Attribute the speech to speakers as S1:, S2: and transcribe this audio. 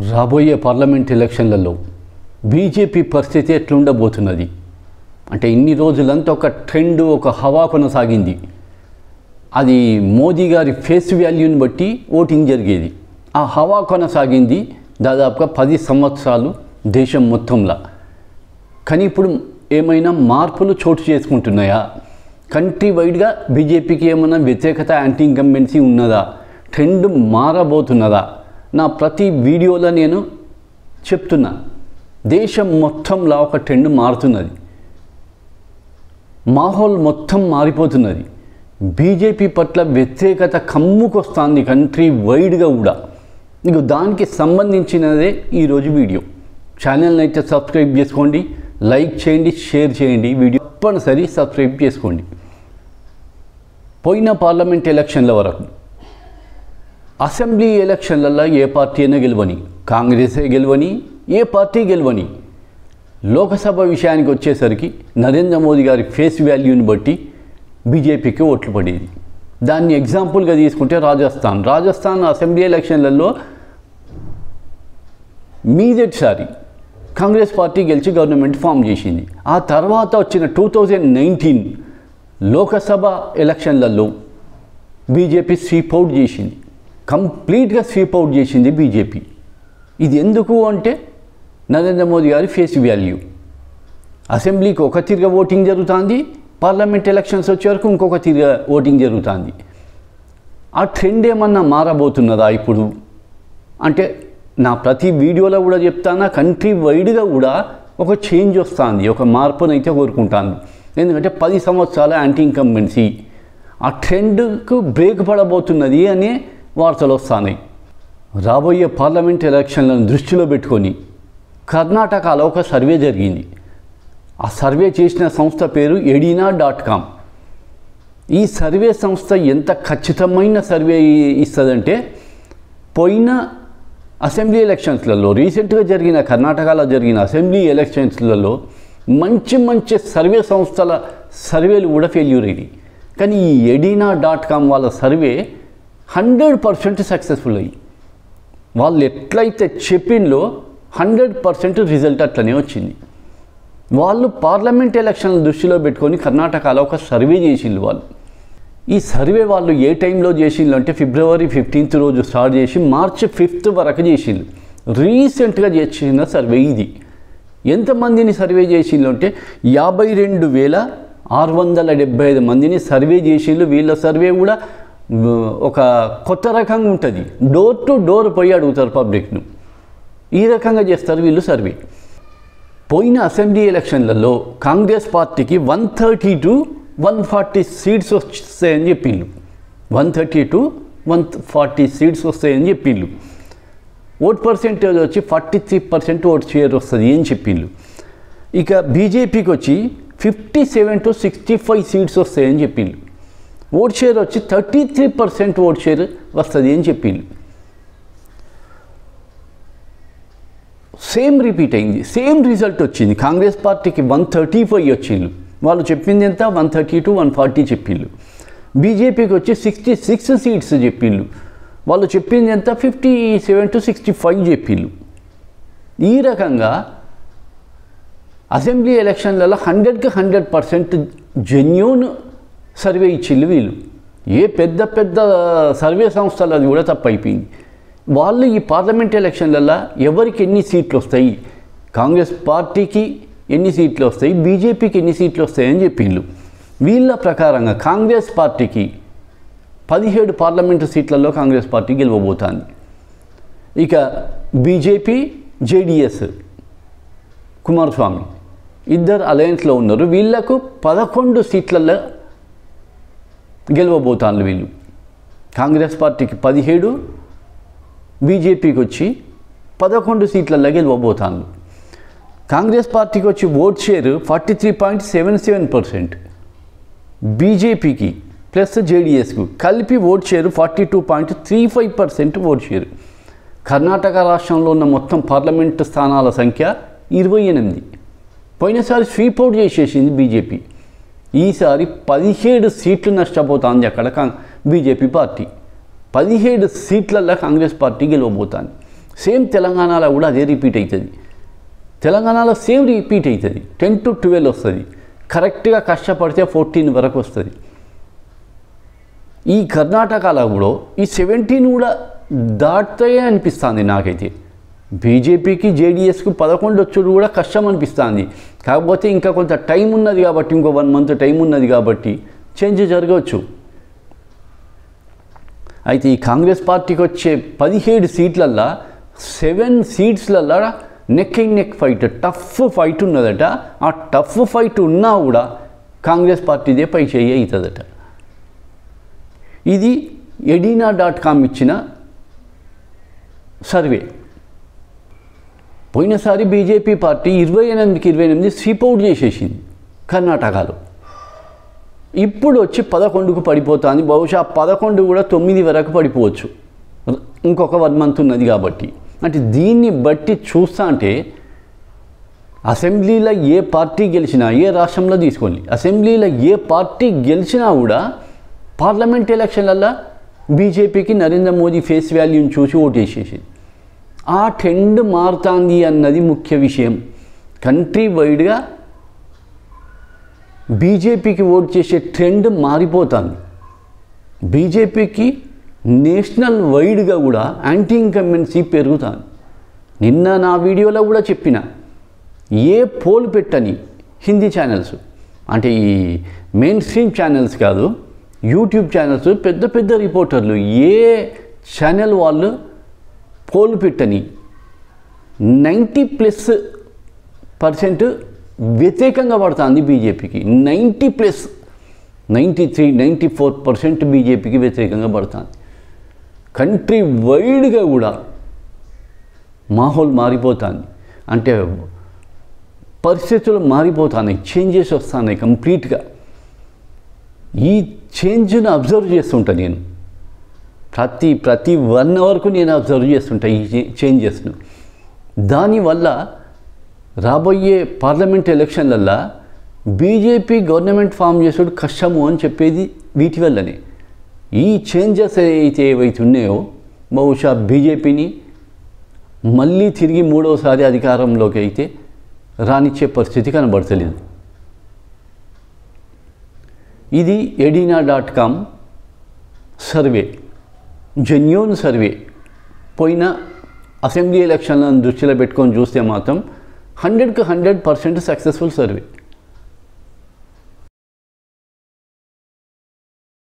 S1: రాబోయే పార్లమెంట్ ఎలక్షన్లలో బీజేపీ పరిస్థితి ఎట్లుండబోతున్నది అంటే ఇన్ని రోజులంతా ఒక ట్రెండ్ ఒక హవా కొనసాగింది. అది మోదీ గారి ఫేస్ వాల్యూని బట్టి ఓటింగ్ జరిగేది. ఆ హవా కొనసాగింది దాదాపుగా 10 సంవత్సరాలు దేశం మొత్తంలో. కానీ ఇప్పుడు ఏమైనా మార్పులు చోటు చేసుకుంటున్నాయా? కంట్రీ వైడ్గా బీజేపీకి ఏమైనా వ్యతిరేకత యాంటీ ఇన్కంబెన్సీ ఉన్నదా? ట్రెండ్ మారబోతున్నదా? నా ప్రతి వీడియోలో నేను చెప్తున్నా, దేశం మొత్తంలో ఒక ట్రెండ్ మారుతున్నది, మాహోల్ మొత్తం మారిపోతున్నది. బీజేపీ పట్ల వ్యతిరేకత కమ్ముకొస్తుంది కంట్రీ వైడ్గా కూడా. మీకు దానికి సంబంధించినదే ఈరోజు వీడియో. ఛానల్ని అయితే సబ్స్క్రైబ్ చేసుకోండి, లైక్ చేయండి, షేర్ చేయండి. వీడియో తప్పనిసరి సబ్స్క్రైబ్ చేసుకోండి. పోయిన పార్లమెంట్ ఎలక్షన్ల వరకు అసెంబ్లీ ఎలక్షన్లలో ఏ పార్టీ అయినా గెలవని, కాంగ్రెసే గెలవని, ఏ పార్టీ గెలవని, లోకసభ విషయానికి వచ్చేసరికి నరేంద్ర మోదీ గారి ఫేస్ వాల్యూని బట్టి బీజేపీకి ఓట్లు పడేది. దాన్ని ఎగ్జాంపుల్గా తీసుకుంటే రాజస్థాన్ అసెంబ్లీ ఎలక్షన్లలో మీదటిసారి కాంగ్రెస్ పార్టీ గెలిచి గవర్నమెంట్ ఫామ్ చేసింది. ఆ తర్వాత వచ్చిన 2019 లోకసభ ఎలక్షన్లలో బీజేపీ స్వీప్ అవుట్ చేసింది, కంప్లీట్గా స్వీప్ అవుట్ చేసింది బీజేపీ. ఇది ఎందుకు అంటే నరేంద్ర మోదీ గారి ఫేస్ వాల్యూ. అసెంబ్లీకి ఒక తిరిగా ఓటింగ్ జరుగుతుంది, పార్లమెంట్ ఎలక్షన్స్ వచ్చే వరకు ఇంకొక తిరిగా ఓటింగ్ జరుగుతుంది. ఆ ట్రెండ్ ఏమన్నా మారబోతున్నదా ఇప్పుడు అంటే నా ప్రతి వీడియోలో కూడా చెప్తాను, కంట్రీ వైడ్గా కూడా ఒక చేంజ్ వస్తుంది, ఒక మార్పునైతే కోరుకుంటాను. ఎందుకంటే 10 సంవత్సరాల యాంటీ ఇన్కంబెన్సీ, ఆ ట్రెండ్కు బ్రేక్ పడబోతున్నది అనే వార్తలు వస్తున్నాయి. రాబోయే పార్లమెంట్ ఎలక్షన్లను దృష్టిలో పెట్టుకొని కర్ణాటకలో ఒక సర్వే జరిగింది. ఆ సర్వే చేసిన సంస్థ పేరు edina.com. ఈ సర్వే సంస్థ ఎంత ఖచ్చితమైన సర్వే ఇస్తుందంటే పోయిన అసెంబ్లీ ఎలక్షన్స్లలో రీసెంట్గా జరిగిన కర్ణాటకలో జరిగిన అసెంబ్లీ ఎలక్షన్స్లలో మంచి సర్వే సంస్థల సర్వేలు కూడా ఫెయిల్యూర్ అయ్యాయి. కానీ ఈ edina.com వాళ్ళ సర్వే 100% సక్సెస్ఫుల్ అయ్యి వాళ్ళు ఎట్లయితే చెప్పిందో 100% రిజల్ట్ అట్లనే వచ్చింది. వాళ్ళు పార్లమెంట్ ఎలక్షన్ల దృష్టిలో పెట్టుకొని కర్ణాటకలో ఒక సర్వే చేసిండ్రు. వాళ్ళు ఈ సర్వే వాళ్ళు ఏ టైంలో చేసిండ్రు అంటే February 15th రోజు స్టార్ట్ చేసి March 5th వరకు చేసిండ్రు. రీసెంట్గా చేసిన సర్వే ఇది. ఎంతమందిని సర్వే చేసిండ్రు అంటే 52,675 మందిని సర్వే చేసిండ్రు. వీళ్ళ సర్వే కూడా ఒక కొత్త రకంగా ఉంటుంది, డోర్ టు డోర్ పోయి అడుగుతారు పబ్లిక్ను. ఈ రకంగా చేస్తారు వీళ్ళు సర్వే. పోయిన అసెంబ్లీ ఎలక్షన్లలో కాంగ్రెస్ పార్టీకి 130 to 140 సీట్స్ వస్తాయని చెప్పిండ్రు. 130 to 140 సీట్స్ వస్తాయని చెప్పిండ్రు. ఓట్ పర్సెంటేజ్ వచ్చి 43% ఓట్ షేర్ వస్తుంది అని చెప్పిండ్రు. ఇక బీజేపీకి వచ్చి 57 to 65 సీట్స్ వస్తాయని చెప్పిండ్రు. ఓట్ షేర్ వచ్చి 33% ఓట్ షేర్ వస్తుంది అని చెప్పిండ్రు. సేమ్ రిపీట్ అయింది, సేమ్ రిజల్ట్ వచ్చింది. కాంగ్రెస్ పార్టీకి 135 వచ్చిండ్రు, వాళ్ళు చెప్పింది ఎంత 130 to 140 చెప్పిండ్రు. బీజేపీకి వచ్చి 66 సీట్స్ చెప్పిండ్రు, వాళ్ళు చెప్పింది ఎంత 57 to 65 చెప్పిండ్రు. ఈ రకంగా అసెంబ్లీ ఎలక్షన్లలో 100కి 100% జెన్యూన్ సర్వే ఇచ్చిండ్రు వీళ్ళు. ఏ పెద్ద సర్వే సంస్థలు అది కూడా తప్పైపోయింది. వాళ్ళు ఈ పార్లమెంట్ ఎలక్షన్లలో ఎవరికి ఎన్ని సీట్లు వస్తాయి, కాంగ్రెస్ పార్టీకి ఎన్ని సీట్లు వస్తాయి, బీజేపీకి ఎన్ని సీట్లు వస్తాయని చెప్పిండ్రు. వీళ్ళ ప్రకారంగా కాంగ్రెస్ పార్టీకి 17 పార్లమెంటు సీట్లలో కాంగ్రెస్ పార్టీ గెలవబోతోంది. ఇక బీజేపీ జేడీఎస్ కుమారస్వామి ఇద్దరు అలయన్స్లో ఉన్నారు, వీళ్లకు 11 సీట్లలో గెలవబోతాను వీళ్ళు. కాంగ్రెస్ పార్టీకి 17, బీజేపీకి వచ్చి 11 సీట్లలో గెలవబోతాను. కాంగ్రెస్ పార్టీకి వచ్చి ఓట్ షేర్ 43.77%, బీజేపీకి ప్లస్ జేడీఎస్కు కలిపి vote share 42.35% vote share. Karnataka రాష్ట్రంలో ఉన్న మొత్తం పార్లమెంటు స్థానాల సంఖ్య 28. పోయినసారి స్వీప్ అవుట్ చేసేసింది బీజేపీ. ఈసారి 17 సీట్లు నష్టపోతుంది అక్కడ బీజేపీ పార్టీ. 17 సీట్లలో కాంగ్రెస్ పార్టీ గెలవబోతోంది. సేమ్ తెలంగాణలో కూడా అదే రిపీట్ అవుతుంది. తెలంగాణలో సేమ్ రిపీట్ అవుతుంది. 10 to 12 వస్తుంది. కరెక్ట్గా కష్టపడితే 14 వరకు వస్తుంది. ఈ కర్ణాటకలో కూడా ఈ 17 కూడా దాటుతాయే అనిపిస్తుంది నాకైతే. బీజేపీకి జేడీఎస్కు 11 వచ్చుడు కూడా కష్టం అనిపిస్తుంది. కాకపోతే ఇంకా కొంత టైం ఉన్నది కాబట్టి, ఇంకో 1 month టైం ఉన్నది కాబట్టి చేంజ్ జరగవచ్చు. అయితే ఈ కాంగ్రెస్ పార్టీకి వచ్చే 17 సీట్లల్లో 7 సీట్స్లల్లో neck and neck fight, tough fight ఉన్నదట. ఆ టఫ్ ఫైట్ ఉన్నా కూడా కాంగ్రెస్ పార్టీదే పై చేయి అవుతుందట. ఇది edina.com ఇచ్చిన సర్వే. పోయినసారి బీజేపీ పార్టీ 28కి 28 స్వీప్ అవుట్ చేసేసింది కర్ణాటకలో. ఇప్పుడు వచ్చి 11కు పడిపోతుంది. బహుశా 11 కూడా 9 వరకు పడిపోవచ్చు, ఇంకొక 1 month ఉన్నది కాబట్టి. అంటే దీన్ని బట్టి చూస్తా అంటే అసెంబ్లీలో ఏ పార్టీ గెలిచినా, ఏ రాష్ట్రంలో తీసుకోండి, అసెంబ్లీలో ఏ పార్టీ గెలిచినా కూడా పార్లమెంట్ ఎలక్షన్లలో బీజేపీకి నరేంద్ర మోదీ ఫేస్ వాల్యూని చూసి ఓటేసేసి ఆ ట్రెండ్ మారుతుంది అన్నది ముఖ్య విషయం. కంట్రీ వైడ్గా బీజేపీకి ఓట్ చేసే ట్రెండ్ మారిపోతుంది. బీజేపీకి నేషనల్ వైడ్గా కూడా యాంటీ ఇన్కంబెన్సీ పెరుగుతుంది. నిన్న నా వీడియోలో కూడా చెప్పిన, ఏ పోల్ పెట్టని హిందీ ఛానల్స్, అంటే ఈ మెయిన్ స్ట్రీమ్ ఛానల్స్ కాదు, యూట్యూబ్ ఛానల్స్, పెద్ద పెద్ద రిపోర్టర్లు, ఏ ఛానల్ వాళ్ళు పోల్ పెట్టని 90+% వ్యతిరేకంగా పడుతుంది బీజేపీకి. 90+, 93, 94% బీజేపీకి వ్యతిరేకంగా పడుతుంది. కంట్రీ వైడ్గా కూడా మాహోల్ మారిపోతుంది. అంటే పరిస్థితులు మారిపోతున్నాయి, చేంజెస్ వస్తున్నాయి కంప్లీట్గా. ఈ చేంజ్ను అబ్జర్వ్ చేస్తుంటాను నేను. ప్రతి 1 అవర్కు నేను అబ్జర్వ్ చేస్తుంటా ఈ చేంజెస్ను. దానివల్ల రాబోయే పార్లమెంట్ ఎలక్షన్లల్లో బీజేపీ గవర్నమెంట్ ఫామ్ చేసుడు కష్టము అని చెప్పేది వీటి వల్లనే. ఈ చేంజెస్ ఏవైతే ఉన్నాయో బహుశా బీజేపీని మళ్ళీ తిరిగి 3వసారి అధికారంలోకి అయితే రానిచ్చే పరిస్థితి కనబడతలేదు. ఇది edina.com సర్వే, జెన్యూన్ సర్వే. పోయిన అసెంబ్లీ ఎలక్షన్లను దృష్టిలో పెట్టుకొని చూస్తే మాత్రం 100% సక్సెస్ఫుల్ సర్వే.